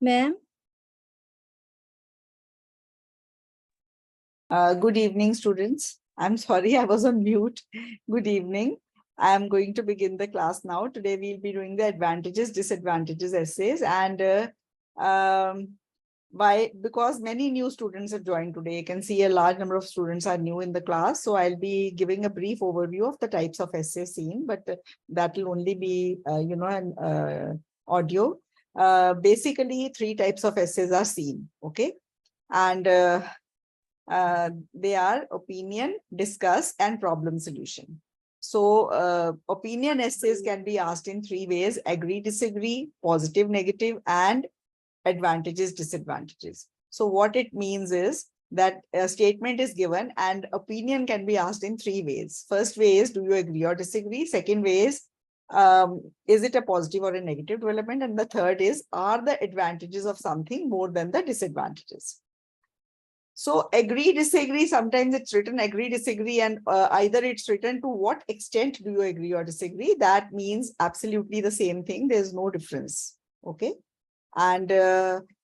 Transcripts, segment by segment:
Ma'am, Good evening, students. I'm sorry, I was on mute. Good evening. I am going to begin the class now. Today, we'll be doing the advantages, disadvantages essays. And because many new students have joined today, you can see a large number of students are new in the class. So I'll be giving a brief overview of the types of essays seen, but that will only be, an audio. Basically, three types of essays are seen, okay? And they are opinion, discuss, and problem solution. So opinion essays can be asked in three ways: agree, disagree, positive, negative, and advantages, disadvantages. So what it means is that a statement is given and opinion can be asked in three ways. First way is, do you agree or disagree? Second way is it a positive or a negative development? And the third is, are the advantages of something more than the disadvantages? So agree, disagree, sometimes it's written agree, disagree, and either it's written to what extent do you agree or disagree. That means absolutely the same thing. There's no difference. Okay. And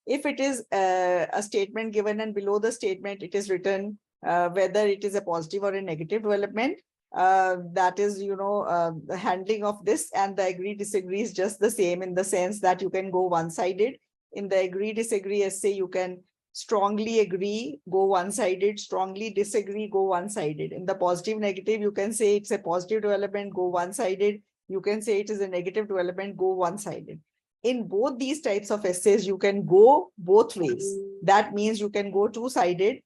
if it is a statement given and below the statement, it is written whether it is a positive or a negative development, that is, the handling of this, and the agree, disagree is just the same in the sense that you can go one-sided. In the agree, disagree essay, you can strongly agree, go one-sided, strongly disagree, go one-sided. In the positive, negative, you can say it's a positive development, go one-sided. You can say it is a negative development, go one-sided. In both these types of essays, you can go both ways. That means you can go two-sided,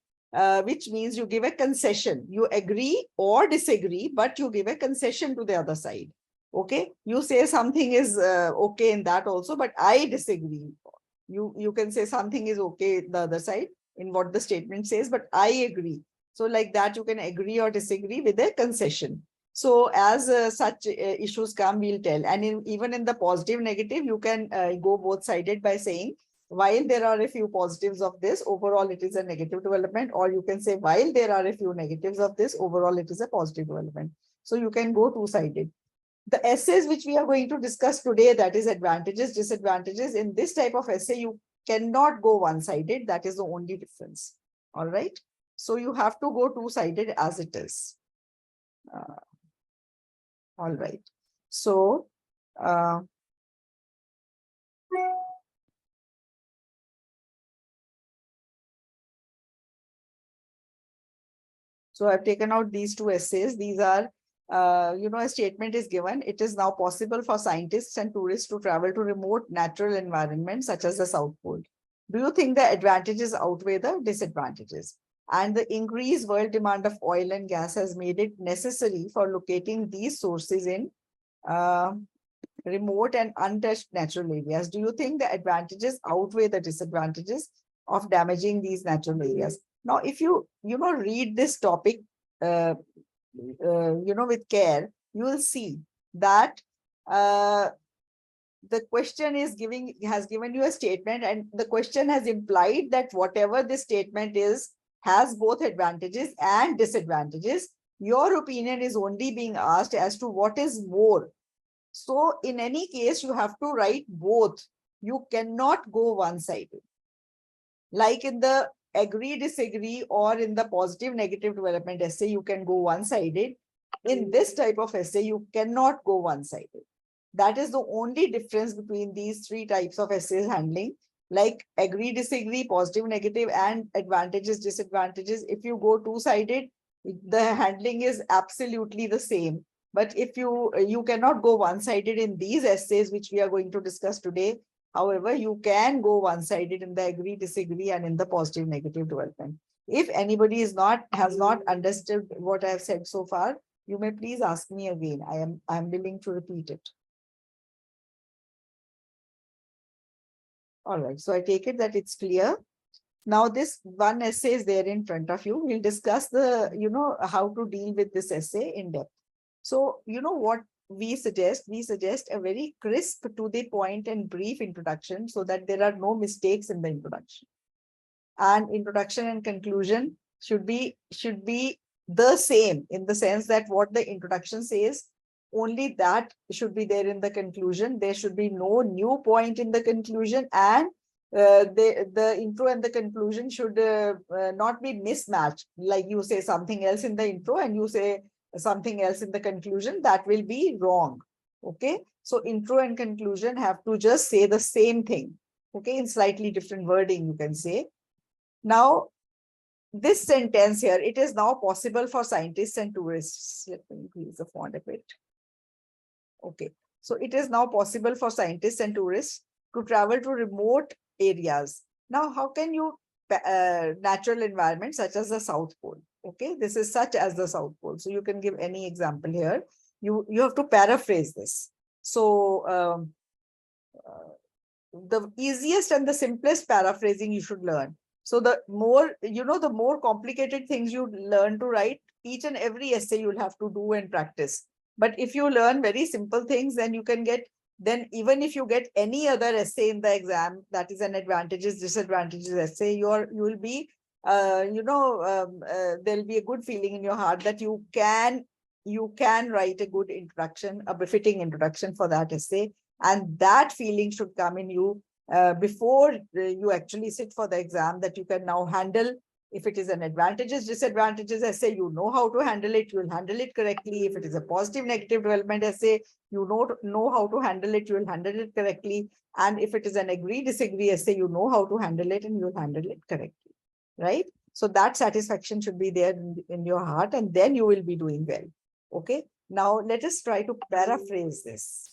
which means you give a concession. You agree or disagree, but you give a concession to the other side. Okay, you say something is okay in that also, but I disagree. You can say something is okay the other side in what the statement says, but I agree. So like that, you can agree or disagree with a concession. So as such issues come, we'll tell. And even in the positive, negative, you can go both sided by saying, while there are a few positives of this, overall it is a negative development. Or you can say, while there are a few negatives of this, overall it is a positive development. So you can go two-sided. The essays which we are going to discuss today, that is advantages, disadvantages, in this type of essay, you cannot go one-sided. That is the only difference. All right. So you have to go two-sided as it is. All right. So, I've taken out these two essays. These are, a statement is given. It is now possible for scientists and tourists to travel to remote natural environments such as the South Pole. Do you think the advantages outweigh the disadvantages? And the increased world demand of oil and gas has made it necessary for locating these sources in remote and untouched natural areas. Do you think the advantages outweigh the disadvantages of damaging these natural areas? Now, if you read this topic, with care, you will see that the question has given you a statement, and the question has implied that whatever this statement is has both advantages and disadvantages. Your opinion is only being asked as to what is more. So in any case, you have to write both. You cannot go one-sided. Like in the agree, disagree, or in the positive, negative development essay, you can go one-sided. In this type of essay, you cannot go one-sided. That is the only difference between these three types of essays handling. Like agree, disagree, positive, negative, and advantages, disadvantages. If you go two-sided, the handling is absolutely the same. But if you cannot go one-sided in these essays, which we are going to discuss today. However, you can go one-sided in the agree, disagree, and in the positive, negative development. If anybody has not understood what I have said so far, you may please ask me again. I am willing to repeat it. All right. So I take it that it's clear. Now this one essay is there in front of you. We'll discuss how to deal with this essay in depth. So, what we suggest a very crisp, to the point and brief introduction so that there are no mistakes in the introduction. And introduction and conclusion should be the same, in the sense that what the introduction says, only that should be there in the conclusion. There should be no new point in the conclusion, and the intro and the conclusion should not be mismatched. Like you say something else in the intro and you say something else in the conclusion, that will be wrong. Okay, so intro and conclusion have to just say the same thing. Okay, in slightly different wording, you can say. Now, this sentence here, it is now possible for scientists and tourists. Let me increase the font a bit. Okay, so it is now possible for scientists and tourists to travel to remote areas. Now, how can you natural environment such as the South Pole? Okay, this is such as the South Pole. So you can give any example here. You have to paraphrase this. So the easiest and the simplest paraphrasing you should learn. So the more, the more complicated things you learn to write, each and every essay you'll have to do and practice. But if you learn very simple things, then you can get, then even if you get any other essay in the exam, that is an advantages, disadvantages essay, you will be, there'll be a good feeling in your heart that you can write a good introduction, a befitting introduction for that essay. And that feeling should come in you before you actually sit for the exam, that you can now handle. If it is an advantages, disadvantages essay, you know how to handle it, you will handle it correctly. If it is a positive, negative development essay, you know how to handle it, you will handle it correctly. And if it is an agree, disagree essay, you know how to handle it and you will handle it correctly, right? So that satisfaction should be there in your heart, and then you will be doing well. Okay, now let us try to paraphrase this.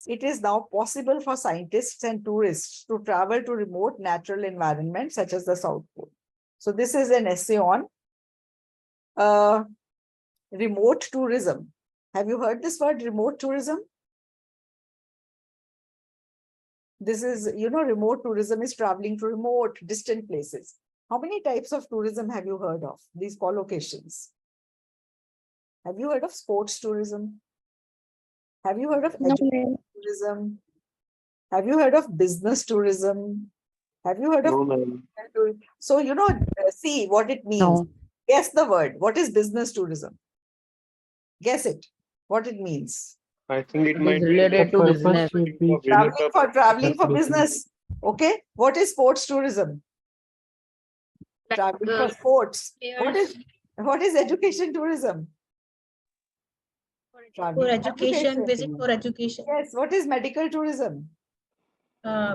It is now possible for scientists and tourists to travel to remote natural environments such as the South Pole. So this is an essay on remote tourism. Have you heard this word, remote tourism? This is, remote tourism is traveling to remote, distant places. How many types of tourism have you heard of? These collocations. Have you heard of sports tourism? Have you heard of education tourism? Have you heard of business tourism? Have you heard of? So, see what it means. No. Guess the word. What is business tourism? Guess it. What it means. I think it might be related to business. Traveling for business. Okay. What is sports tourism? Traveling for sports. What is education tourism? For education, visit for education. Yes. What is medical tourism?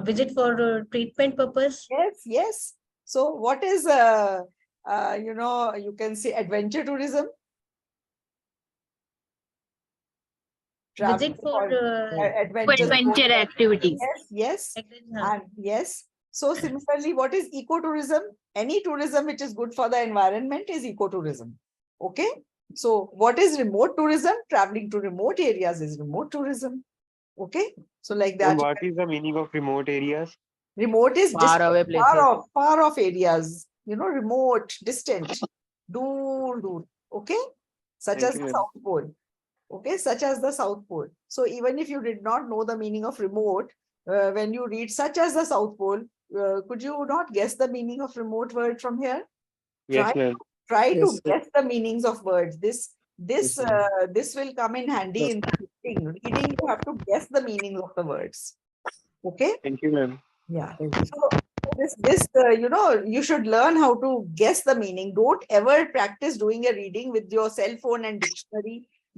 Visit for treatment purpose. Yes. So what is, you can say adventure tourism? Visit for adventure activities. Yes. And yes. So similarly, what is ecotourism? Any tourism which is good for the environment is ecotourism. Okay. So what is remote tourism? Traveling to remote areas is remote tourism. Okay. So like that. And what is the meaning of remote areas? Remote is far away places. Far off areas. Remote, distant, dur. Okay. Such as the South Pole. Okay, such as the South Pole. So even if you did not know the meaning of remote, when you read such as the South Pole, could you not guess the meaning of remote word from here? Yes, ma'am. Try to guess the meanings of words. This will come in handy in reading. Reading, you have to guess the meaning of the words. Okay. Thank you, ma'am. Yeah. So you should learn how to guess the meaning. Don't ever practice doing a reading with your cell phone and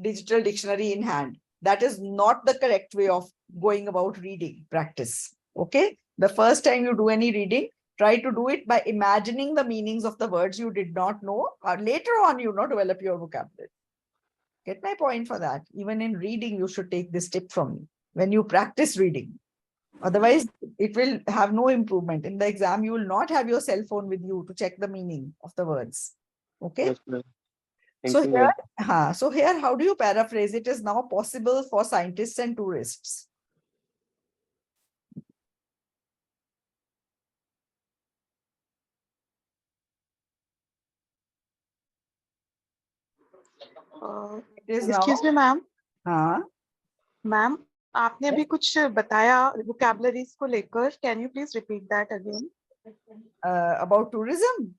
digital dictionary in hand. That is not the correct way of going about reading practice. Okay. The first time you do any reading, try to do it by imagining the meanings of the words you did not know, or later on, develop your vocabulary. Get my point for that. Even in reading, you should take this tip from me when you practice reading. Otherwise, it will have no improvement. In the exam, you will not have your cell phone with you to check the meaning of the words. Okay. Yes, so here, how do you paraphrase? It is now possible for scientists and tourists. Excuse me, ma'am. हाँ. Ma'am, आपने अभी कुछ बताया vocabularies को लेकर. Can you please repeat that again? About tourism?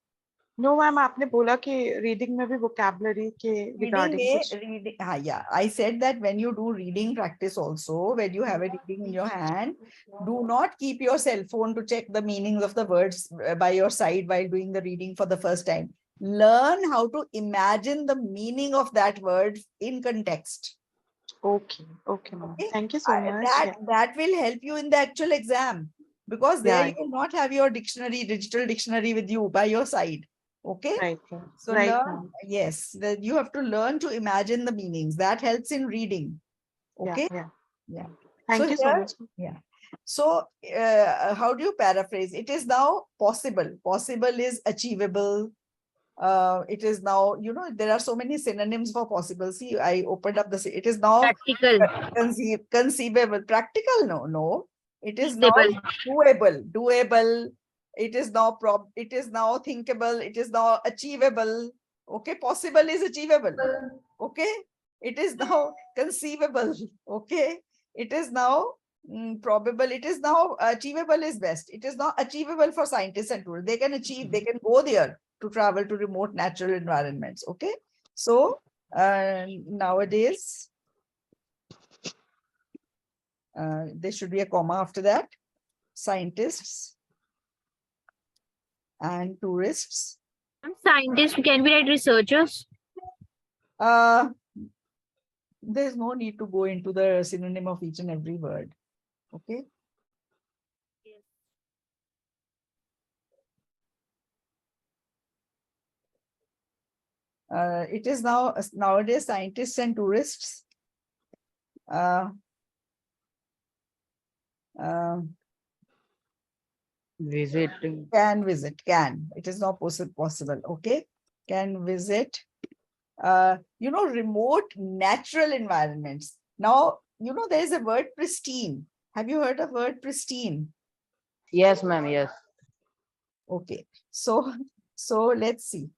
No ma'am, आपने बोला कि रीडिंग में भी vocabulary के रिगार्डिंग कुछ reading, yeah, I said that when you do reading practice also, when you have a reading in your hand, do not keep your cell phone to check the meanings of the words by your side while doing the reading for the first time. Learn how to imagine the meaning of that word in context. okay ma'am. Okay. Thank you so much. That will help you in the actual exam, because there Yeah. you will not have your dictionary, digital dictionary with you by your side. Okay. Right. So Right, learn, ma'am. yes, that you have to learn to imagine the meanings. That helps in reading. Okay. Yeah. So Thank you so here- much. Yeah. So how do you paraphrase? It is now possible. Possible is achievable. It is now, you know, there are so many synonyms for possible. See, I opened up the, it is now Practical. conceivable. Practical, no. It is now Feasible. doable. It is now it is now thinkable. It is now achievable. Okay, possible is achievable. Okay, it is now conceivable. Okay, it is now probable. It is now achievable is best. It is now achievable for scientists and tourists. They can achieve, they can go there to travel to remote natural environments. Okay, so nowadays there should be a comma after that. Scientists and tourists. Scientists can be like researchers. There's no need to go into the synonym of each and every word. Okay. It is now nowadays scientists and tourists Visiting. can visit, it is not possible. Okay, can visit you know, remote natural environments. Now, you know, there is a word pristine. Have you heard of word pristine? Yes, ma'am. Yes. Okay, so let's see.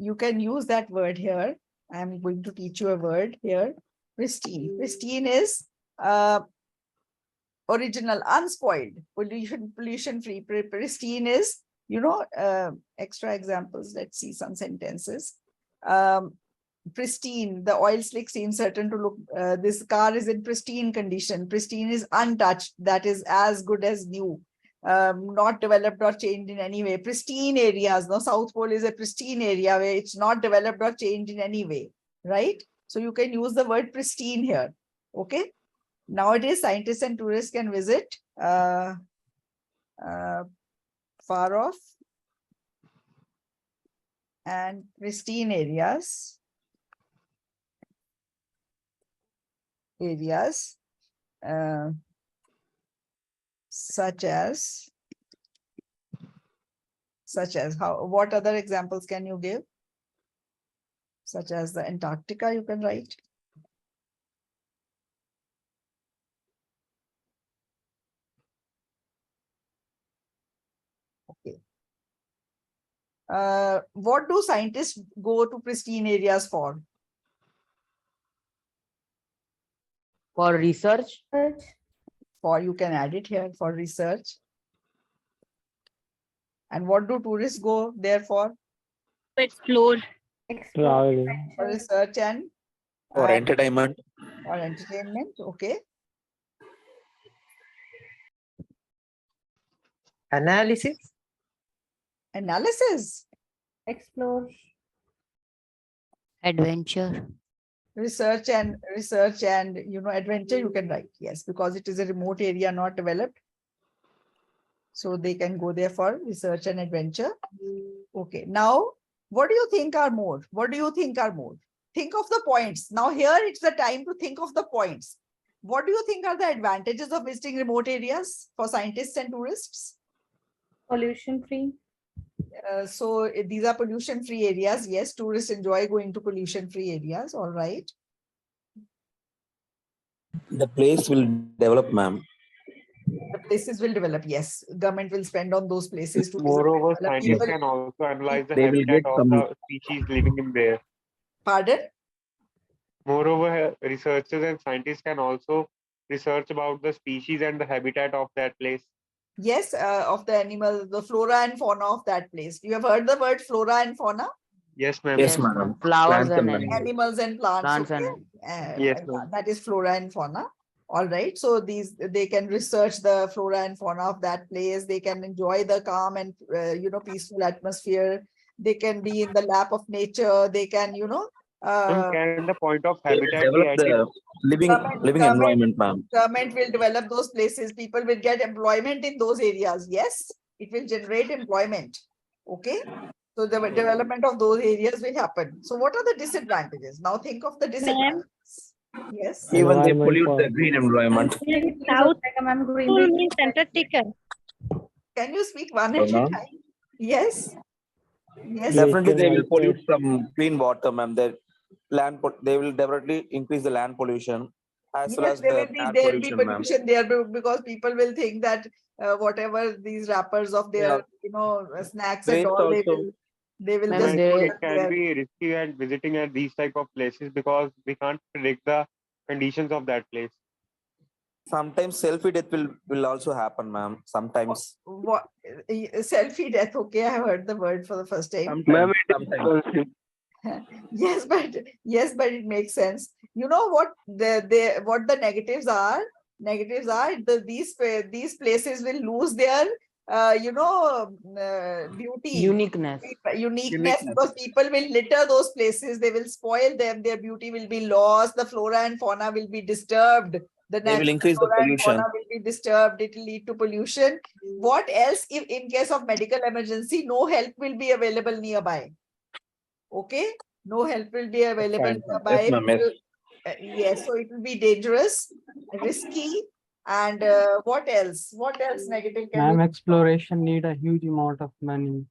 You can use that word here. I'm going to teach you a word here. Pristine. Pristine is original, unspoiled, pollution free. Pristine is, you know, extra examples. Let's see some sentences. Pristine, the oil slick seems certain to look, this car is in pristine condition. Pristine is untouched, that is as good as new. Not developed or changed in any way. Pristine areas, no, South Pole is a pristine area where it's not developed or changed in any way, right? So you can use the word pristine here. Okay. Nowadays, scientists and tourists can visit far off and pristine areas such as how, what other examples can you give? Such as the Antarctica, you can write. Okay. What do scientists go to pristine areas for? For research. For, you can add it here, for research. And what do tourists go there for? Explore. Traveling. For research and For entertainment. or entertainment. Okay. Analysis. Analysis. Explore. Adventure. Research and you know, adventure you can write. Yes, because it is a remote area not developed. So they can go there for research and adventure. Okay. Now, what do you think are more? What do you think are more? Think of the points. Now here it's the time to think of the points. What do you think are the advantages of visiting remote areas for scientists and tourists? Pollution free. So these are pollution free areas. Yes, tourists enjoy going to pollution free areas. All right. The place will develop, ma'am. The places will develop. Yes, government will spend on those places. To Moreover, develop. scientists People, can also analyze the They will habitat get of some- the species living in there. pardon? Moreover, researchers and scientists can also research about the species and the habitat of that place. Yes, of the animal, the flora and fauna of that place. You have heard the word flora and fauna? Yes, ma'am. Yes, ma'am. Flowers Plants and and animals. Animals and plants. Plants Okay? and Yes, ma'am. That is flora and fauna. All right. So they can research the flora and fauna of that place. They can enjoy the calm and peaceful atmosphere. They can be in the lap of nature. They can Ma'am, can the point of They will habitat be develop added? the living Government- environment, ma'am. government will develop those places. People will get employment in those areas. Yes, it will generate employment. Okay. So the development of those areas will happen. So what are the disadvantages? Now think of the disadvantages. Yes. Even they Environment pollute for- the green environment. South Pole means Antarctica. Can you speak one at a ma'am. time? Yes. Yes. Definitely, they will Glacial pollute some clean water, ma'am. They will definitely increase the land pollution as well Yes, as there the will be air there will be pollution, ma'am. pollution there because people will think that whatever these wrappers of their snacks and Waste all also. they will Ma'am, just they- put It it can there. be risky at visiting at these type of places because we can't predict the conditions of that place. Sometimes selfie death will also happen, ma'am. Sometimes. What selfie death? Okay, I heard the word for the first time. Sometimes. Sometimes. Yes, but it makes sense. You know what the negatives are? Negatives are these places will lose their beauty. uniqueness. Uniqueness because people will litter those places, they will spoil them, their beauty will be lost, the flora and fauna will be disturbed, the They will natural increase the flora and pollution. fauna will be disturbed, it will lead to pollution. What else if in case of medical emergency, no help will be available nearby? Okay, no help will be available Fine. nearby. Yes, ma'am, yes. Yes, so it will be dangerous, risky, and what else? What else negative can Ma'am, be? exploration need a huge amount of money.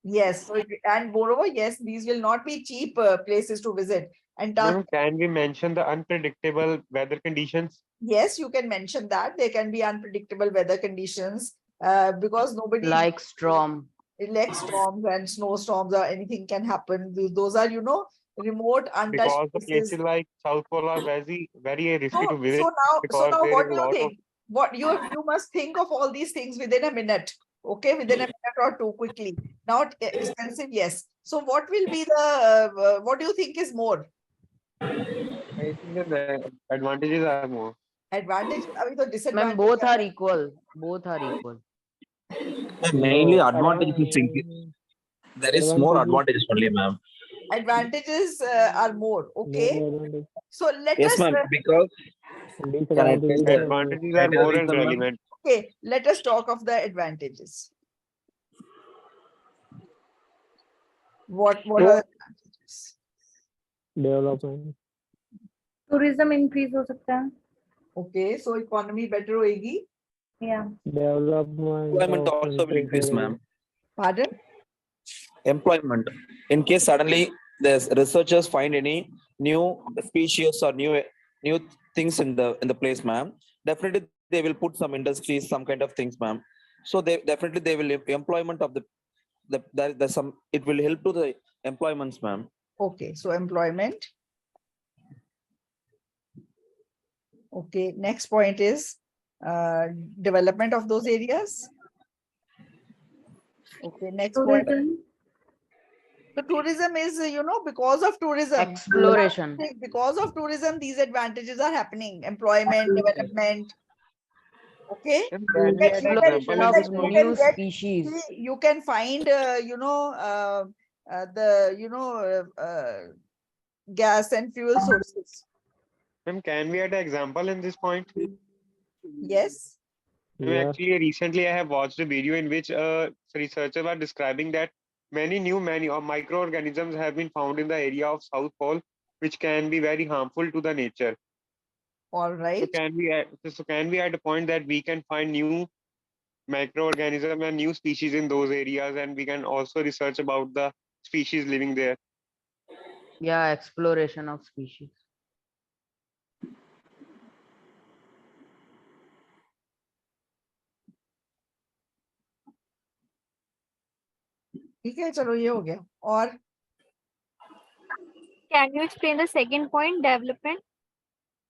Yes, so and moreover, yes, these will not be cheap places to visit. And Ma'am, can we mention the unpredictable weather conditions? yes, you can mention that there can be unpredictable weather conditions because nobody Like storm. like storms and snowstorms or anything can happen. Those are remote, untouched Because the places. places like South Pole are very risky to visit So because now, there what is do a you lot of think? What you must think of all these things within a minute. Okay, within a minute or two, quickly. Not expensive, yes. So, what will be the? What do you think is more I think the advantages are more. advantage? I mean, the Ma'am, disadvantage. both are equal. Both are equal. Mainly No, advantages is there is more advantages only, ma'am. Advantages are more. Okay, No, so let Yes, us. ma'am. Because can I tell the Advantages are better more and reason, ma'am? relevant. Okay, let us talk of the advantages. What are the advantages? development. Tourism increase हो सकता है. Okay, so economy better होएगी. Yeah. Development Employment of also will country increase, will- ma'am. Pardon? Employment. In case suddenly the researchers find any new species or new things in the place, ma'am, definitely they will put some industries, some kind of things, ma'am. So they will employment of there's some, it will help to the employments, ma'am. Okay, so employment. Okay, next point is development of those areas. Okay, next point. Tourism. So tourism is, because of tourism. Exploration. Because of tourism, these advantages are happening. Employment, development. Okay. Ma'am, can we add an Exploration example in of this point? new species. You can find, gas and fuel sources. Ma'am, can we add an example in this point? Yes. Ma'am, Yeah. actually, recently I have watched a video in which researchers were describing that many microorganisms have been found in the area of South Pole, which can be very harmful to the nature. All So right. can we add a point that we can find new microorganism and new species in those areas, and we can also research about the species living there? Yeah, exploration of species. ठीक है चलो ये हो गया और Can you explain the second point, development?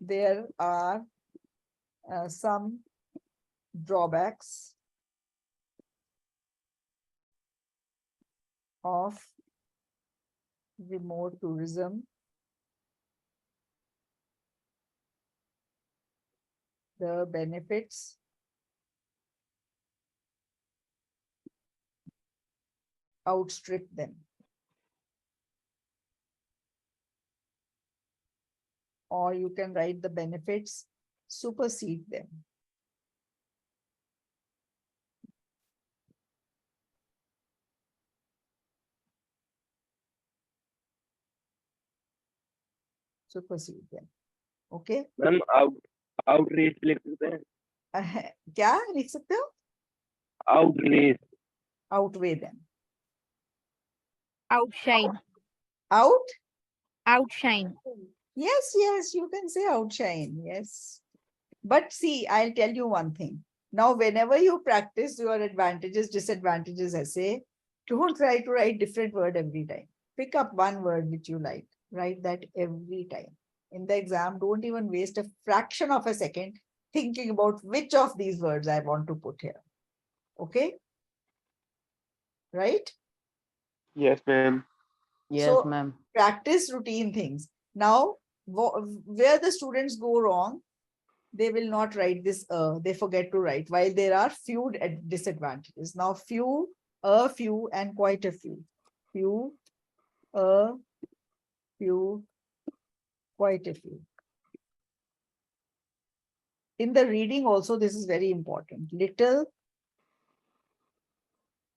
there are some drawbacks of remote tourism. The benefits outstrip them. Or you can write the benefits supersede them. Supersede them. Okay. Ma'am outreach लिख सकते हैं क्या लिख सकते हो? Outreach Outweigh them. Outshine. Outshine. Yes, you can say outshine. Yes. But see, I'll tell you one thing. Now, whenever you practice your advantages, disadvantages essay, don't try to write different word every time. Pick up one word which you like. Write that every time. In the exam, don't even waste a fraction of a second thinking about which of these words I want to put here. Okay? Right? Yes, ma'am. Yes, So, ma'am. practice routine things. Now, where the students go wrong, they will not write this, they forget to write, while there are few disadvantages. Now, few, a few, and quite a few. Few, a few, quite a few. In the reading also, this is very important. Little,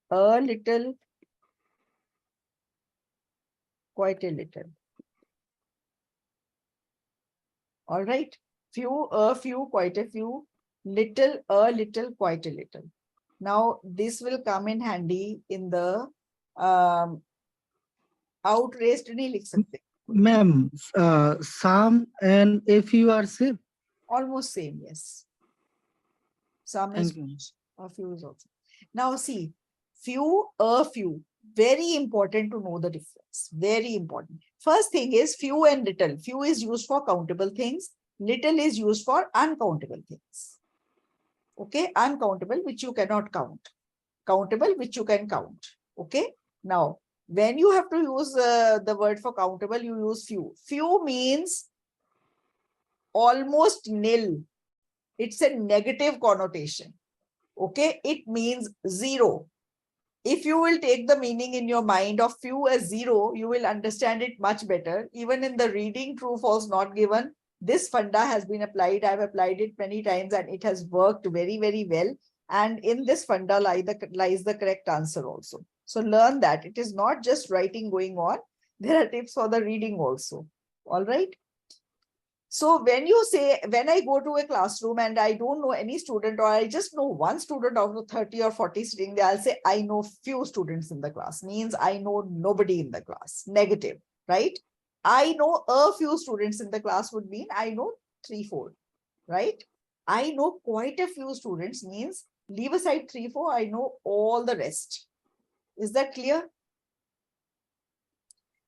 a little, quite a little. All right. Few, a few, quite a few. Little, a little, quite a little. Now, this will come in handy in the outraged nahi likh sakte. Ma'am, some and a few are same. Almost same, yes. Some is Thank you. a few is also. Now see, few, a few. Very important to know the difference. Very important. First thing is few and little. Few is used for countable things. Little is used for uncountable things. Okay, uncountable, which you cannot count. Countable, which you can count. Okay. Now, when you have to use the word for countable, you use few. Few means almost nil. It's a negative connotation. Okay, it means zero. If you will take the meaning in your mind of few as zero, you will understand it much better. Even in the reading true, false, not given, this funda has been applied. I've applied it many times and it has worked very, very well. And in this funda lies the correct answer also. So learn that it is not just writing going on. There are tips for the reading also. All right. So when you say, when I go to a classroom and I don't know any student, or I just know one student out of 30 or 40 sitting there, I'll say, I know few students in the class, means I know nobody in the class. Negative, right? I know a few students in the class would mean I know 3-4, right? I know quite a few students means leave aside 3-4, I know all the rest. Is that clear?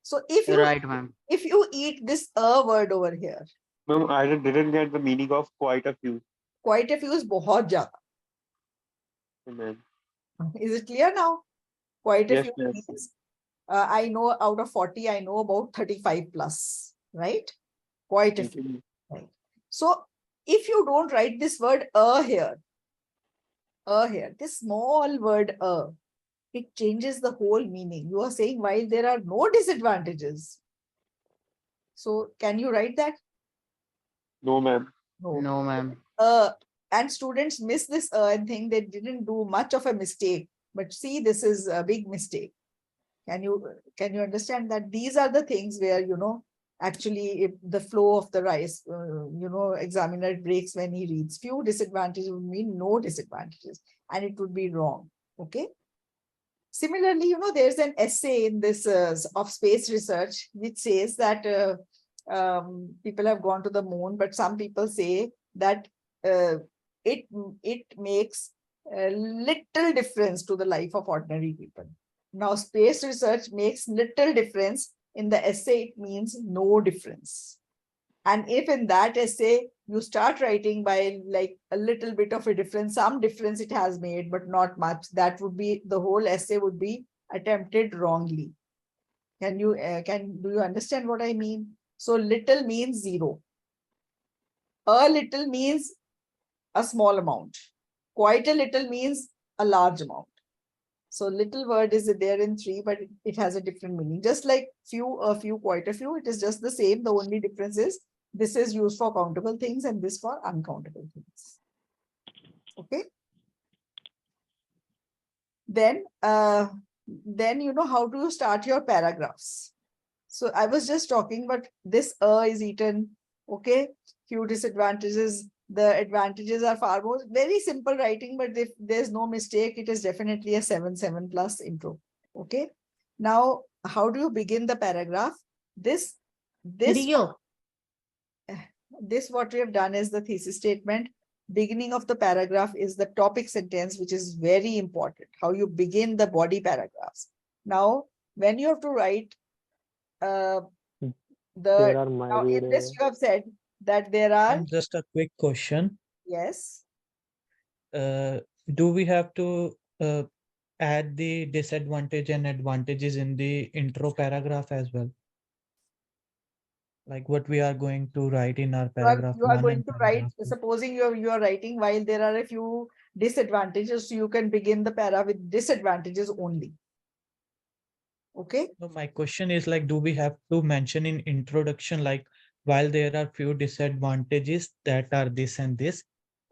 So if you, Right, ma'am. if you eat this a word over here, Ma'am, I didn't get the meaning of quite a few. quite a few is bahut jyada. Ma'am. Is it clear now? Quite a Yes, few ma'am. means, I know out of 40, I know about 35 plus, right? Quite a few. Right. So if you don't write this word here, this small word it changes the whole meaning. You are saying while there are no disadvantages. So can you write that? No, ma'am. No, ma'am. And students miss this and think they didn't do much of a mistake. But see, this is a big mistake. Can you understand that these are the things where, you know, actually if the flow of the rice, you know, examiner breaks when he reads. Few disadvantages would mean no disadvantages, and it would be wrong. Okay. Similarly, you know, there's an essay in this of space research which says that people have gone to the moon, but some people say that it makes a little difference to the life of ordinary people. Now, space research makes little difference. In the essay, it means no difference. And if in that essay you start writing by like a little bit of a difference, some difference it has made, but not much, that would be, the whole essay would be attempted wrongly. Do you understand what I mean? So little means zero. A little means a small amount. Quite a little means a large amount. So little word is there in 3, but it has a different meaning. Just like few, a few, quite a few, it is just the same. The only difference is this is used for countable things and this for uncountable things. Okay. Then you know how to start your paragraphs. So I was just talking, but this is eaten. Okay. Few disadvantages. The advantages are far more. Very simple writing, but if there's no mistake, it is definitely a 7 plus intro. Okay. Now, how do you begin the paragraph? This what we have done is the thesis statement. Beginning of the paragraph is the topic sentence, which is very important. How you begin the body paragraphs. Now, when you have to write There are now in myriad. this you have said that there are. And just a quick question. Yes. Do we have to add the disadvantage and advantages in the intro paragraph as well? Like what we are going to write in our paragraph. You are 1 going and to write, paragraph 2. supposing you are writing while there are a few disadvantages, so you can begin the para with disadvantages only. Okay. So my question is like, do we have to mention in introduction, like while there are few disadvantages that are this and this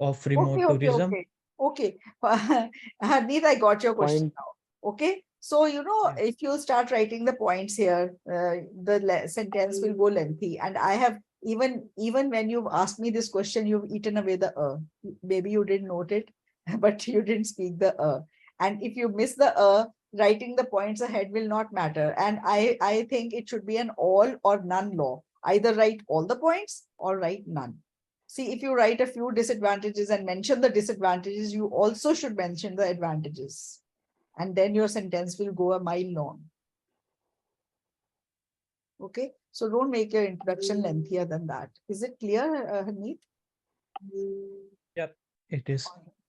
of remote tourism? Okay. Harneet, I got your question now. Okay. So, you know, if you start writing the points here, the sentence will go lengthy. And I have, even when you've asked me this question, you've eaten away the Maybe you didn't note it, but you didn't speak the And if you miss the writing the points ahead will not matter. And I think it should be an all or none law. Either write all the points or write none. See, if you write a few disadvantages and mention the disadvantages, you also should mention the advantages. And then your sentence will go a mile long. Okay, so don't make your introduction lengthier than that. Is it clear, Harneet? Yep, it is.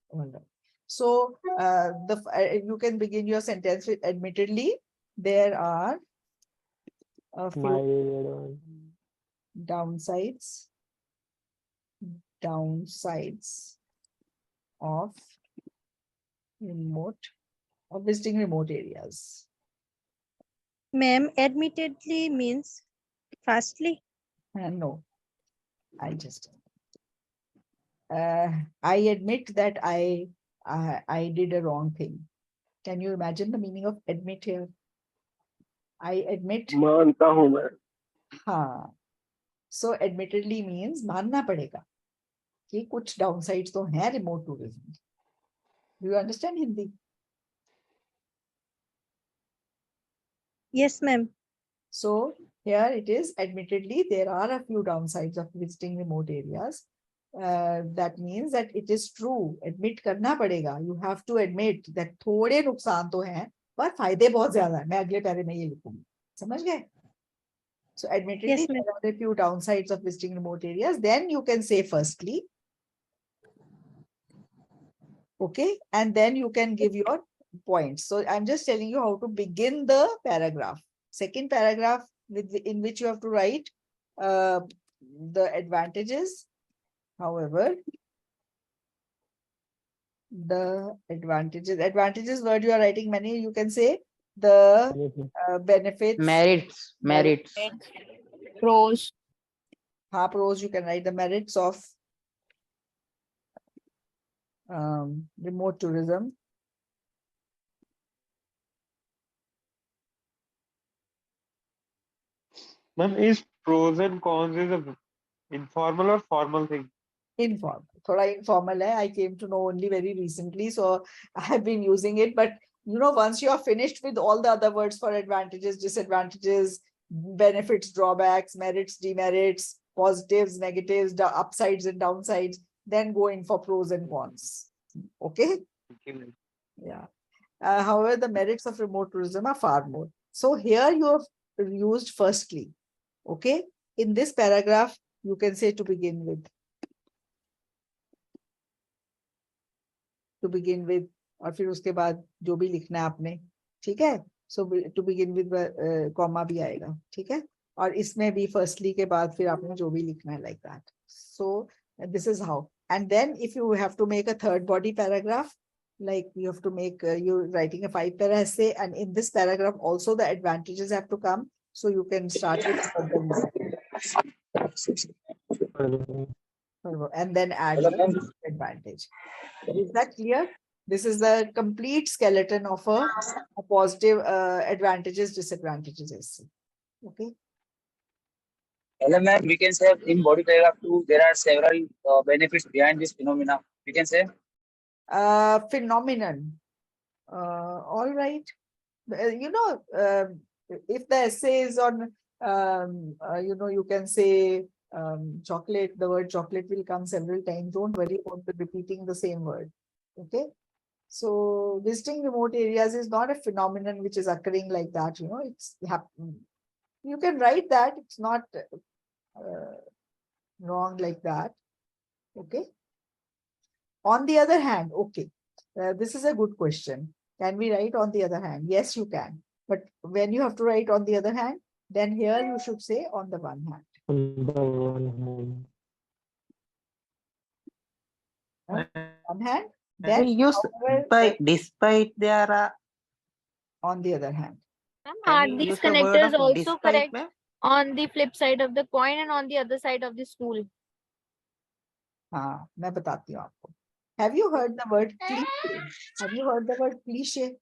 All right. So you can begin your sentence with admittedly, there are a few downsides of visiting remote areas. Ma'am, admittedly means firstly. No, I admit that I did a wrong thing. Can you imagine the meaning of admit here? I admit. मानता हूँ मैं. हाँ. So admittedly means मानना पड़ेगा कि कुछ downsides तो हैं remote tourism. Do you understand Hindi? Yes, ma'am. So here it is, admittedly, there are a few downsides of visiting remote areas. That means that it is true. Admit करना पड़ेगा. You have to admit that थोड़े नुकसान तो हैं, पर फायदे बहुत ज़्यादा हैं. मैं अगले पैरे में ये लिखूंगी. समझ गए? So admittedly, there are a few downsides of visiting remote areas. Then you can say firstly. Okay, and then you can give your points. So I'm just telling you how to begin the paragraph. Second paragraph in which you have to write the advantages. However, the advantages word you are writing many, you can say the benefits. Merits. Pros. Pros, you can write the merits of remote tourism. Ma'am, is pros and cons is a informal or formal thing? Informal. Thoda informal hai. I came to know only very recently, so I have been using it. But you know, once you are finished with all the other words for advantages, disadvantages, benefits, drawbacks, merits, demerits, positives, negatives, the upsides and downsides, then go in for pros and cons. Okay. Yeah. However, the merits of remote tourism are far more. So here you have used firstly. Okay. In this paragraph, You can say to begin with. To begin with, और फिर उसके बाद जो भी लिखना है आपने, ठीक है? So to begin with comma भी आएगा, ठीक है? और इसमें भी firstly के बाद फिर आपने जो भी लिखना है like that. So this is how. And then if you have to make a third body paragraph, like you have to make, you're writing a 5-para essay, and in this paragraph also the advantages have to come. So you can start with furthermore. And then add the advantage. Is that clear? This is the complete skeleton of a positive advantages, disadvantages essay. Okay. Hello, ma'am. We can say in body paragraph 2, there are several benefits behind this phenomena. We can say. Phenomenon. All right. If the essay is on, you can say chocolate, the word chocolate will come several times. Don't worry about repeating the same word. Okay. So visiting remote areas is not a phenomenon which is occurring like that. It's happening. You can write that. It's not wrong like that. Okay. On the other hand, okay, this is a good question. Can we write on the other hand? Yes, you can. But when you have to write on the other hand, then here you should say on the one hand. On the one hand. One hand. Then use despite there are on the other hand. Are these connectors also correct on the flip side of the coin and on the other side of the stool? हाँ, मैं बताती हूँ आपको. Have you heard the word cliche? Have you heard the word cliche?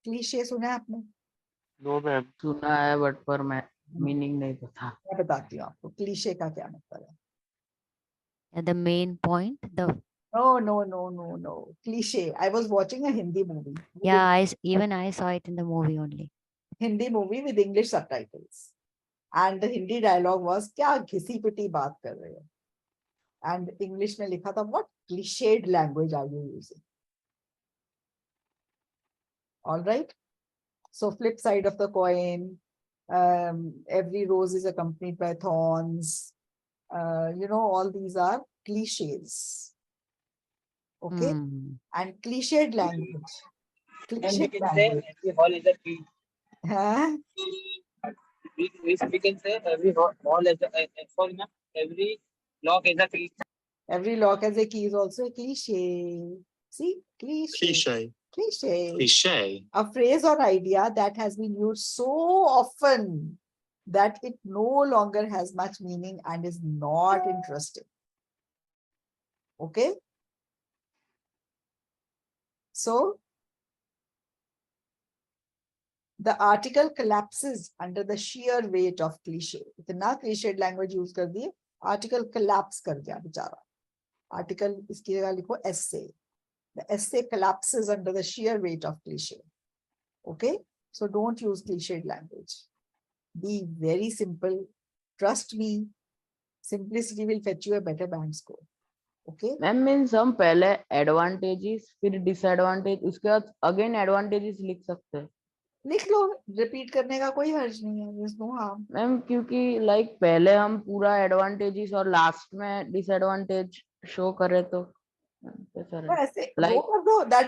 Cliche सुना है आपने? No, ma'am. सुना है but पर मैं meaning नहीं पता. मैं बताती हूँ आपको cliche का क्या मतलब है. The main point, No. Cliche. I was watching a Hindi movie. Yeah, even I saw it in the movie only. Hindi movie with English subtitles. And the Hindi dialogue was, क्या घिसी पिटी बात कर रहे हो? And English में लिखा था, what cliched language are you using? All right. So flip side of the coin, every rose is accompanied by thorns. All these are cliches. Okay. And cliched language. Cliched language. Every hall is a key. Huh? We can say every hall is every lock is a key. Every lock has a key is also a cliche. See? Cliche. A phrase or idea that has been used so often that it no longer has much meaning and is not interesting. Okay? So, the article collapses under the sheer weight of cliche. इतना cliched language use कर दिए, article collapse कर दिया बेचारा. Article इसकी जगह लिखो essay. The essay collapses under the sheer weight of cliche. Okay? So don't use cliched language. Be very simple. Trust me. Simplicity will fetch you a better band score. Okay? Ma'am, means हम पहले advantages फिर disadvantage उसके बाद again advantages लिख सकते हैं. लिख लो. Repeat करने का कोई हर्ज नहीं है. There's no harm. मैम क्योंकि like पहले हम पूरा advantages और last में disadvantage show करे तो like that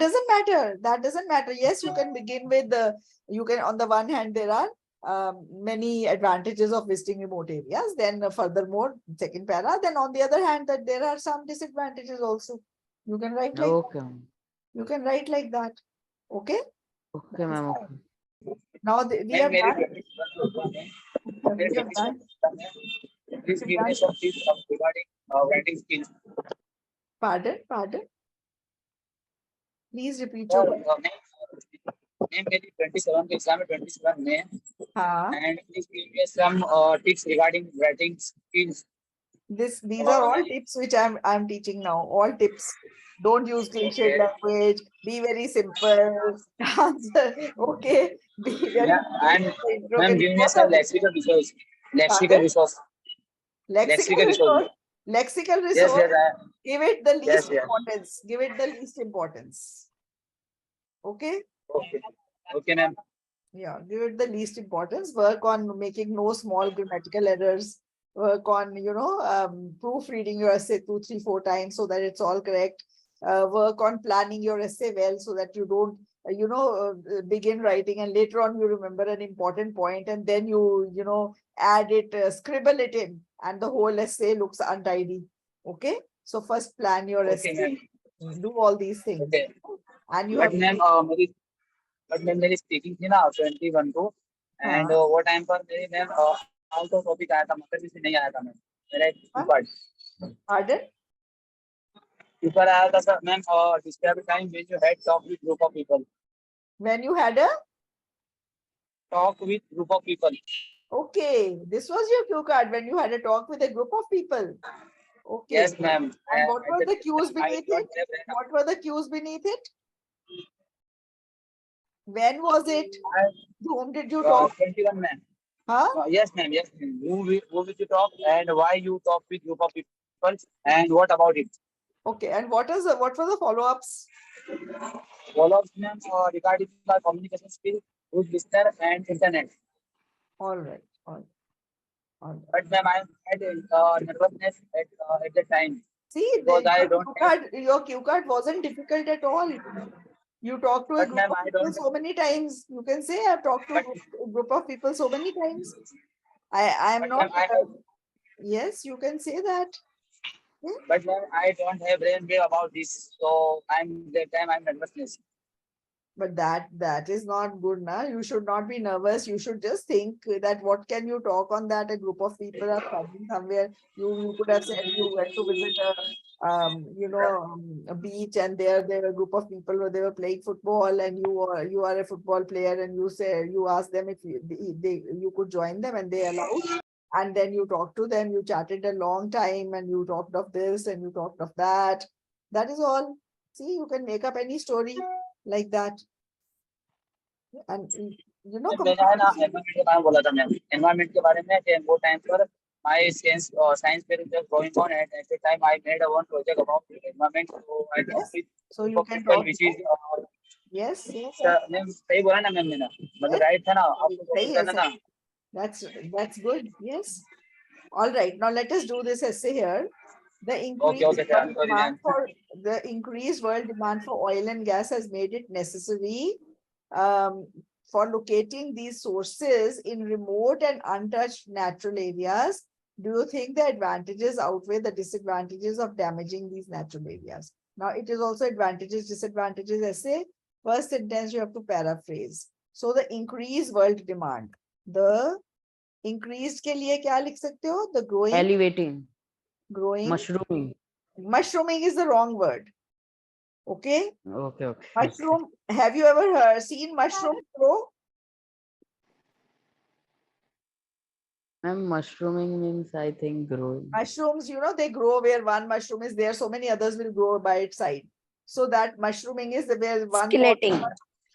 doesn't matter. Yes, you can begin with on the one hand there are many advantages of visiting remote areas, then furthermore second para, then on the other hand that there are some disadvantages also. You can write like you can write like that. Okay ma'am. Now we have done. Please give me some tips regarding writing skills. Pardon? Please repeat your question. Name मेरी 27 के exam में 27 में. हाँ. And please give me some tips regarding writing skills. These are all tips which I'm teaching now. All tips. Don't use cliched language. Be very simple. Answer. Okay. Be very. And ma'am, give me some lexical resource. Lexical resource. Lexical resource. Yes, give it the least importance. Give it the least importance. Okay. Okay, ma'am. Yeah, give it the least importance. Work on making no small grammatical errors. work on, proofreading your essay 2, 3, 4 times so that it's all correct. Work on planning your essay well so that you don't, begin writing and later on you remember an important point and then you add it, scribble it in, and the whole essay looks untidy. Okay. So first plan your Okay, essay, ma'am. do all these things. Okay. And you But have ma'am मेरी speaking थी ना 21 को and हाँ, वो time पर मेरी ma'am out of topic आया था मतलब से नहीं आया था मैम मेरा एक pardon? पेपर आया था sir ma'am describe time when you had talk with group of people When you had a talk with group of people okay, this was your cue card when you had a talk with a group of people. Okay. Yes ma'am And what were the cues beneath it? What were the cues beneath it? When was it? Whom did you talk? 21 ma'am Huh? yes ma'am who will you talk and why you talk with group of people and what about it Okay. And what were the follow-ups? follow-ups ma'am regarding my communication skill with listener and internet All right. All right. but ma'am I had nervousness at the time See, because I don't your cue card wasn't difficult at all. You talked to a but group ma'am of I people don't so many times. You can say I've talked to a group of people so many times. I'm but not. ma'am, Yes, you can say that. but ma'am I don't have brain wave about this so I'm nervousness But that is not good, na. You should not be nervous. You should just think that what can you talk on that? A group of people are coming somewhere. You could have said you went to visit a beach and there were a group of people where they were playing football and you are a football player and you asked them if you could join them and they allowed. And then you talked to them, you chatted a long time and you talked of this and you talked of that. That is all. See, you can make up any story like that. And मैंने है ना environment के बारे में बोला था ma'am environment के बारे में कि वो टाइम पर my science fair is just going on and at the time I made a one project about the environment so I talked with so you can people talk which is yes ma'am सही बोला ना ma'am मैंने मतलब right था ना आपको सही करना था that's good. Yes. All right, now let us do this essay here. The increased world demand for oil and gas has made it necessary for locating these sources in remote and untouched natural areas. Do you think the advantages outweigh the disadvantages of damaging these natural areas? Now it is also advantages, disadvantages essay. First sentence you have to paraphrase. So the increased world demand. The increased के लिए क्या लिख सकते हो? The growing. Elevating. Growing. Mushrooming. Mushrooming is the wrong word. Okay. Okay. Mushroom. Have you ever seen mushroom grow? Ma'am, mushrooming means I think growing. Mushrooms, they grow where one mushroom is there, so many others will grow by its side. So that mushrooming is where one. Escalating.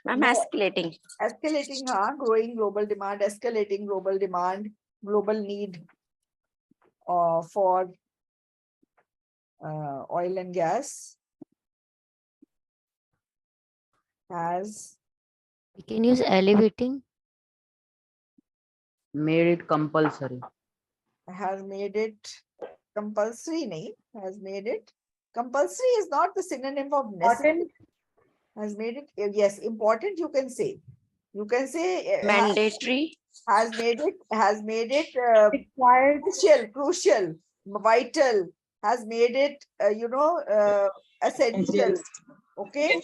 I'm escalating. Escalating, growing global demand, escalating global demand, global need for oil and gas has. We can use elevating. Made it compulsory. Has made it compulsory, nahi? Has made it compulsory is not the synonym of necessary. Has made it, yes, important you can say. You can say mandatory. Has made it required, crucial, vital, has made it essential. Okay.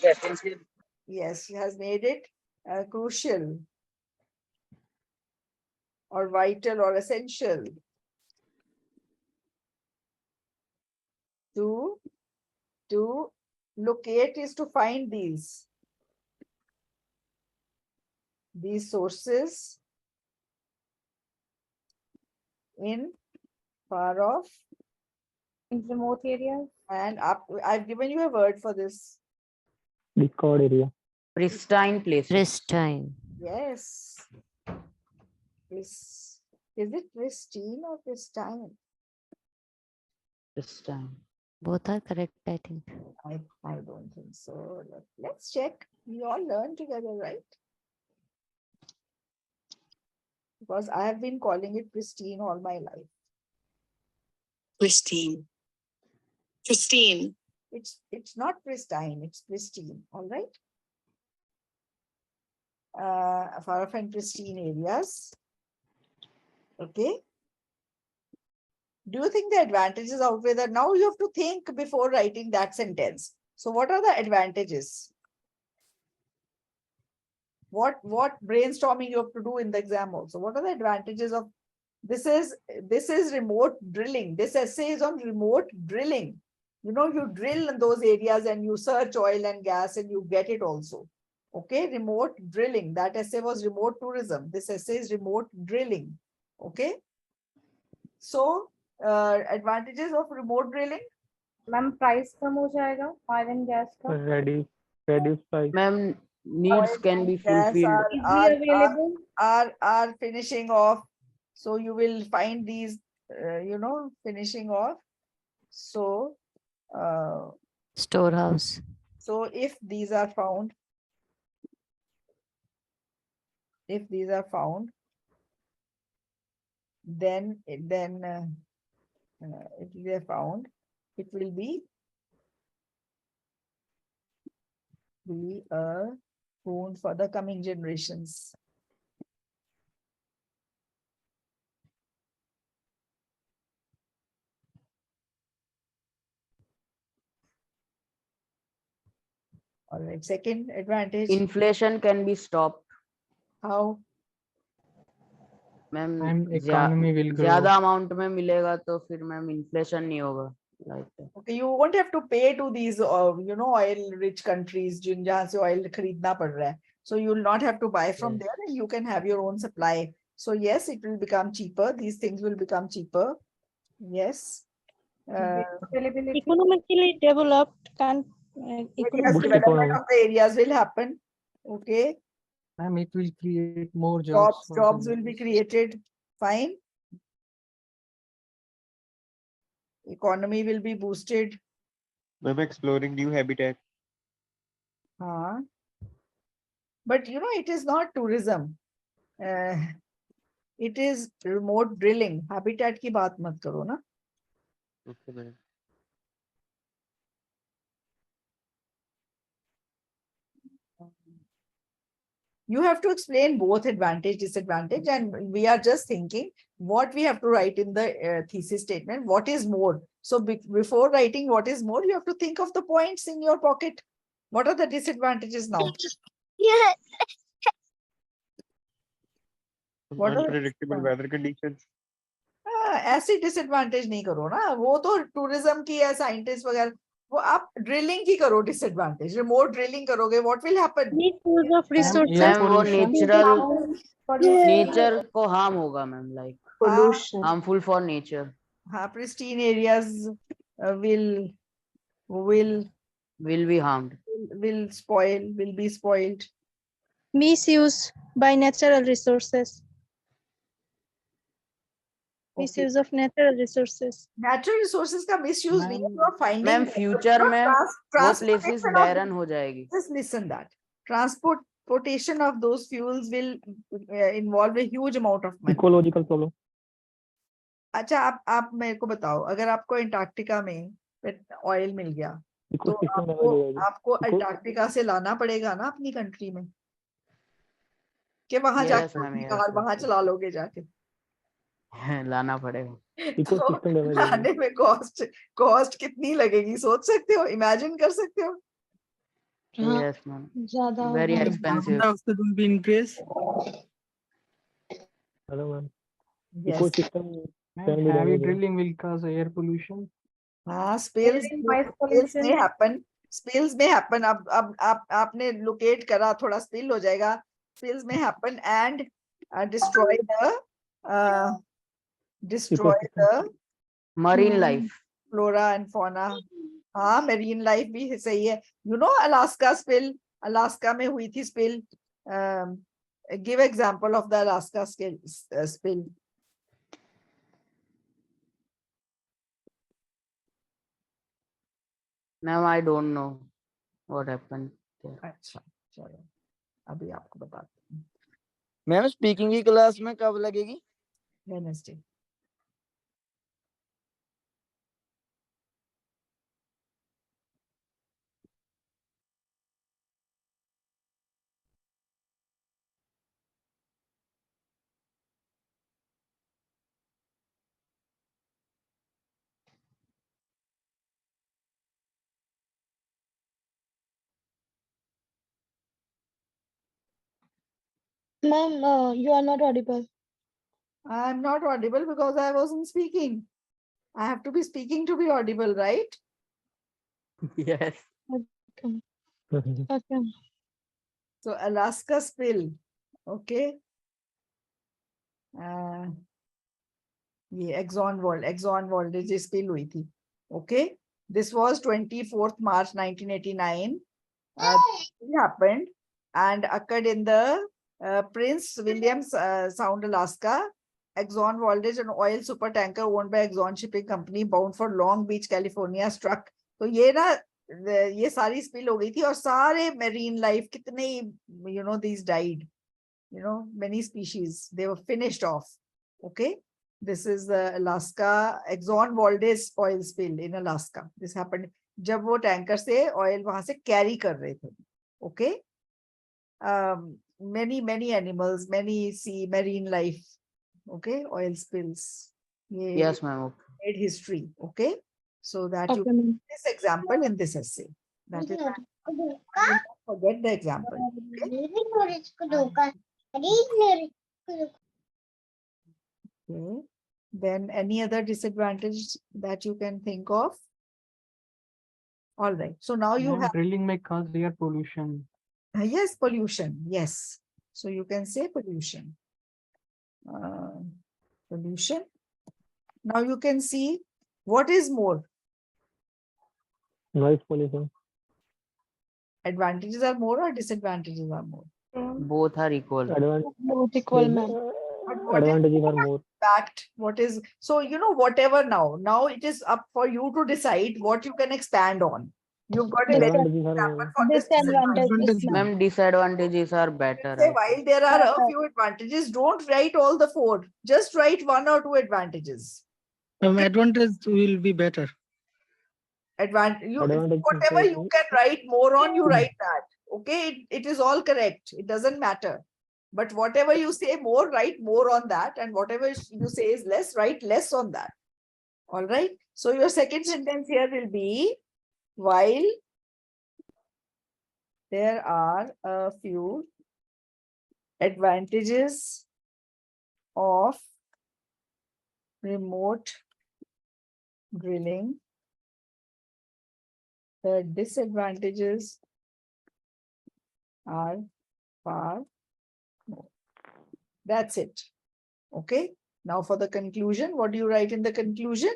Yes, has made it crucial or vital or essential to locate is to find these sources in far off, in remote areas, and up. I've given you a word for this. Discord area. Pristine place. Pristine. Yes. Is it pristine or pristine? Pristine. Both are correct, I think. I don't think so. Let's check. We all learn together, right? Because I have been calling it pristine all my life. Pristine. Pristine. It's not pristine, it's pristine, all right? Far off and pristine areas. Okay. Do you think the advantages outweigh that? Now you have to think before writing that sentence. So what are the advantages? What brainstorming you have to do in the exam also? What are the advantages of this is remote drilling. This essay is on remote drilling. You know, you drill in those areas and you search oil and gas and you get it also. Okay, remote drilling. That essay was remote tourism. This essay is remote drilling. Okay. So, advantages of remote drilling. Ma'am price कम हो जाएगा oil and gas का. reduce price. Ma'am, needs can be Gas fulfilled. are finishing off. So you will find these, finishing off. So, Storehouse. so if these are found, then if they are found, it will be a boon for the coming generations. All right, second advantage. Inflation can be stopped. How? Ma'am And economy will grow. ज्यादा amount में मिलेगा तो फिर ma'am inflation नहीं होगा. Like that. Okay, you won't have to pay to these, oil-rich countries, जहाँ से oil खरीदना पड़ रहा है. So you will not have to buy from there, and you can have your own supply. So yes, it will become cheaper. These things will become cheaper. Yes. Economically developed development of the areas will happen. Okay. Ma'am, it will create more jobs. Jobs will be created. Fine. Economy will be boosted. I'm exploring new habitat. But it is not tourism. It is remote drilling. Habitat की बात मत करो ना. Okay, madam. You have to explain both advantage, disadvantage, and we are just thinking what we have to write in the thesis statement. What is more? So before writing what is more, you have to think of the points in your pocket. What are the disadvantages now? Yeah. What are Unpredictable weather conditions. ऐसे disadvantage नहीं करो ना. वो तो tourism की है, scientist वगैरह. वो आप drilling की करो disadvantage. Remote drilling करोगे, what will happen? Misuse of resources. Ma'am वो nature को harm होगा ma'am, like Pollution. harmful for nature. Pristine areas will be harmed. Will be spoiled. Misuse by natural resources. Misuse of natural resources. Natural resources का misuse नहीं है. You are finding. Ma'am future में वो places barren हो जाएगी. Just listen that. Transportation of those fuels will involve a huge amount of money. Ecological problem. अच्छा, आप मेरे को बताओ, अगर आपको अंटार्कटिका में ऑयल मिल गया तो आपको अंटार्कटिका से लाना पड़ेगा ना अपनी कंट्री में, कि वहां जाके वहां चला लोगे जाके. लाना पड़ेगा. तो लाने में कॉस्ट कितनी लगेगी सोच सकते हो, इमेजिन कर सकते हो? Yes, ma'am. Very expensive. Will be increased. Hello, ma'am. Yes. Ecosystem heavy drilling will cause air pollution. Spills may happen. Spills may happen. अब आपने locate करा, थोड़ा spill हो जाएगा. Spills may happen and destroy the marine life, flora and fauna. Marine life भी सही है. Alaska spill. Alaska में हुई थी spill. Give example of the Alaska spill. Now I don't know what happened there. अच्छा, चलो अभी आपको बताते हैं. मैम स्पीकिंग की क्लास में कब लगेगी? Wednesday. Ma'am, you are not audible. I'm not audible because I wasn't speaking. I have to be speaking to be audible, right? Yes. Okay. Okay. So Alaska spill. Okay. ये Exxon Valdez spill हुई थी. Okay. This was 24th March 1989. It happened and occurred in the Prince William Sound, Alaska. Exxon Valdez, an oil supertanker owned by Exxon Shipping Company, bound for Long Beach, California, struck. तो ये ना ये सारी spill हो गई थी और सारे marine life कितने these died. Many species, they were finished off. Okay. This is the Alaska Exxon Valdez oil spill in Alaska. This happened जब वो टैंकर से oil वहां से carry कर रहे थे. Okay. Many animals, many sea marine life. Okay. Oil spills. Yes, ma'am. Made history. Okay. So that you Okay, this example in this essay. That is, I will not forget the example. Okay. Then any other disadvantage that you can think of? All right. So now you have drilling may cause air pollution. yes, pollution. Yes. So you can say pollution. Pollution. Now you can see what is more. Noise pollution. Advantages are more or disadvantages are more? Both are equal. Both equal, ma'am. Advantages are more. Fact, what is so whatever now it is up for you to decide what you can expand on. You've got a very good example for this Disadvantages, ma'am. Ma'am, disadvantages are better. Say while there are a few advantages, don't write all the 4. Just write 1 or 2 advantages. Advantage will be better. Advantage, Advantage whatever is- you can write more on, you write that. Okay, it is all correct. It doesn't matter. But whatever you say more, write more on that. And whatever you say is less, write less on that. All right. So your second sentence here will be, while there are a few advantages of remote drilling, the disadvantages are far more. That's it. Okay. Now for the conclusion, what do you write in the conclusion?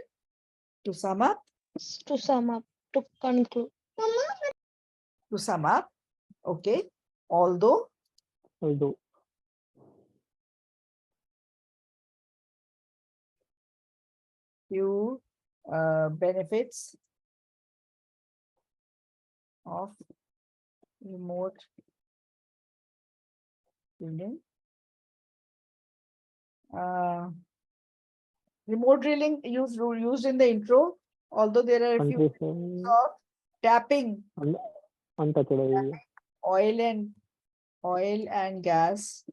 To sum up? To sum up, to conclude. To sum up. Okay. Although few benefits of remote drilling. Remote drilling used in the intro, although there are a few benefits of tapping oil and gas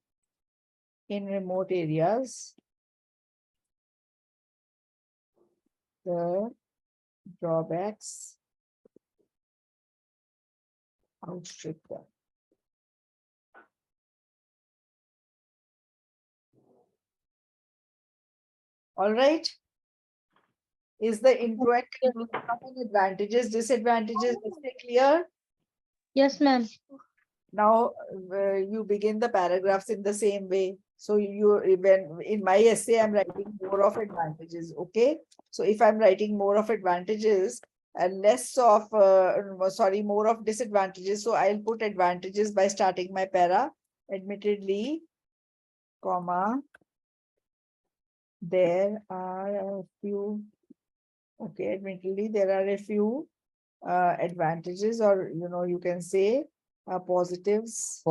in remote areas. The drawbacks outstrip them. All right. Is the intro and conclusion advantages, disadvantages, is it clear? Yes, ma'am. Now you begin the paragraphs in the same way. So when in my essay, I'm writing more of advantages. Okay. So if I'm writing more of advantages and less of, more of disadvantages. So I'll put advantages by starting my para. Admittedly, comma, there are a few. Okay. Admittedly, there are a few advantages, or you can say positives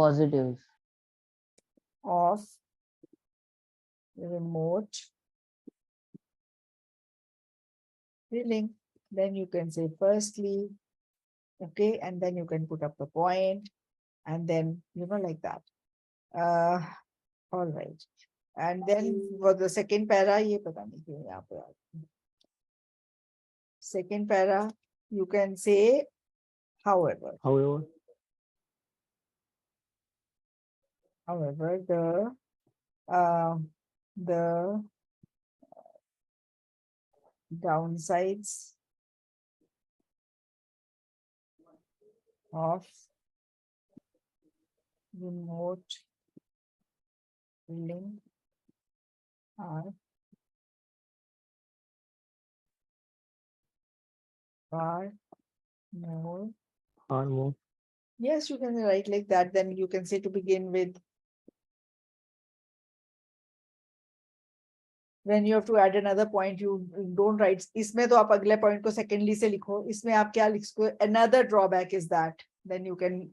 of remote drilling. Then you can say firstly, okay, and then you can put up the point, and then like that. All right. And then for the second para, ye pata nahi kyun yahan pe aa gaya. Second para, you can say however. However, the downsides of remote link are far more. Yes, you can write like that. Then you can say to begin with. When you have to add another point, you don't write. इसमें तो आप अगले point को secondly से लिखो. इसमें आप क्या लिखो? Another drawback is that. Then you can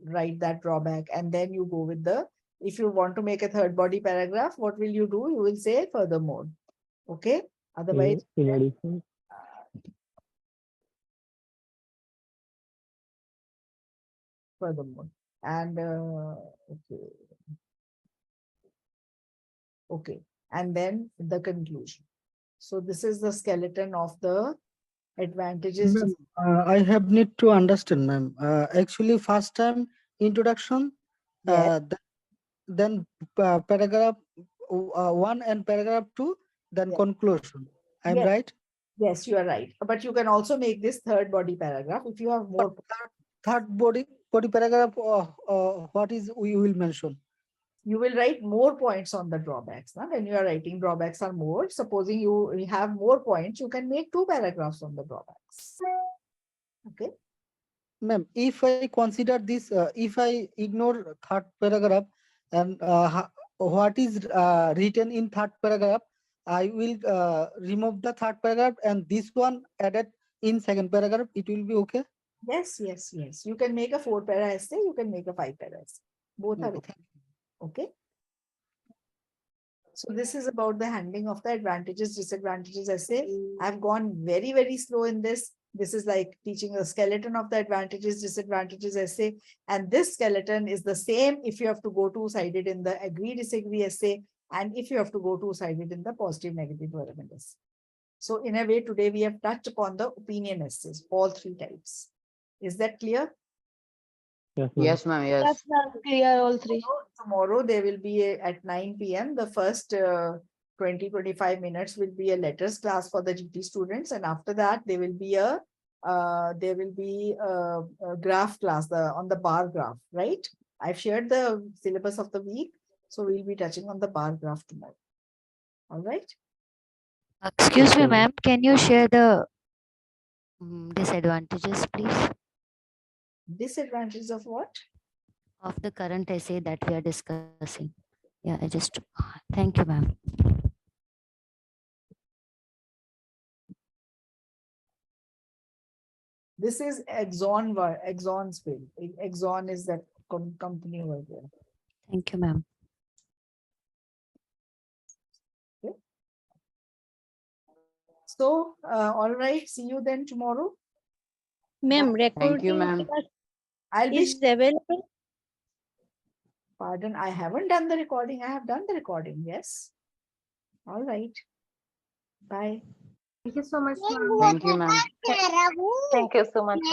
write that drawback, and then you go with the. If you want to make a third body paragraph, what will you do? You will say furthermore. Okay. Otherwise. In addition. Furthermore, and okay, and then the conclusion. So this is the skeleton of the advantages. I have need to understand, ma'am. Actually, first time introduction, then paragraph 1 and paragraph 2, then conclusion. I'm right? Yes, you are right. But you can also make this third body paragraph if you have more. Third body paragraph, what is we will mention? You will write more points on the drawbacks. Now, when you are writing drawbacks are more, supposing you have more points, you can make 2 paragraphs on the drawbacks. Okay. Ma'am, if I consider this, if I ignore third paragraph and what is written in third paragraph, I will remove the third paragraph and this one added in second paragraph. It will be okay. Yes, yes, yes. You can make a 4-para essay. You can make a 5-para essay. Both are okay. Okay. So this is about the handling of the advantages, disadvantages essay. I've gone very, very slow in this. This is like teaching a skeleton of the advantages, disadvantages essay. And this skeleton is the same if you have to go two-sided in the agree, disagree essay, and if you have to go two-sided in the positive, negative development essay. So in a way, today we have touched upon the opinion essays, all 3 types. Is that clear? Yes, ma'am. Yes. Yes, ma'am. Clear all 3. Tomorrow there will be at 9 p.m. The first 20-25 minutes will be a letters class for the GT students, and after that there will be a graph class on the bar graph. Right? I've shared the syllabus of the week, so we'll be touching on the bar graph tomorrow. All right. Excuse me, ma'am. Can you share the disadvantages, please? Disadvantages of what? Of the current essay that we are discussing. Yeah, I just thank you, ma'am. This is Exxon's bill. Exxon is that company over there. Thank you, ma'am. Okay. So, all right. See you then tomorrow. Ma'am, Thank you, ma'am. I'll be is available. Pardon, I haven't done the recording. I have done the recording. Yes. All right. Bye. Thank you so much, ma'am. Thank you, ma'am. Thank you so much.